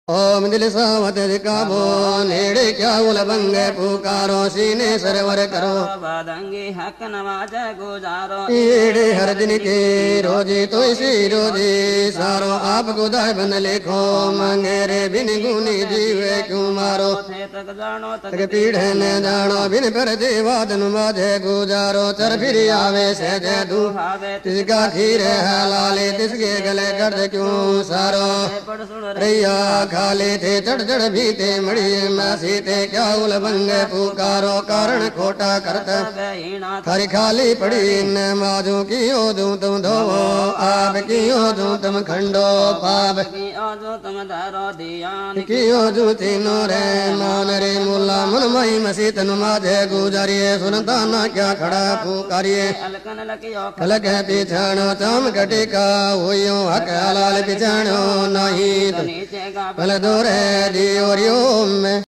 ओम दिल सावत काबो नेड़े क्या उलबंगे पुकारो सीने सरवर करो बादंगी हक नवाज गुजारो ईड़े हर दिन के रोजी तो इसी रोजी सारो आप गुदाय बन लिखो मांगे रे बिन गुनी जीवे क्यों मारो तक जानो तक पीढ़े न जानो बिन पर देवादन माझे गुजारो चर फिर आवे से जय दू तिसका खीर है लाले तिसके गले कर दे क्यों सारो रैया खाले थे चढ़ चढ़ भीते मड़िए मासी थे क्या उलबंग पुकारो कारण खोटा करता थारी खाली पड़ी न माजू की ओदू तुम धो आप की ओदू तुम खंडो पाप तुम धारो धियान की ओदू तीनों रे मान रे मुल्ला मन मई मसी तनु माधे गुजारिए सुनता ना क्या खड़ा पुकारिए अलकन लकियो खलक पिछाणो चाम कटिका हुयो हक हलाल पिछाणो नहीं नीचे गा भल दो रे दियोरियो में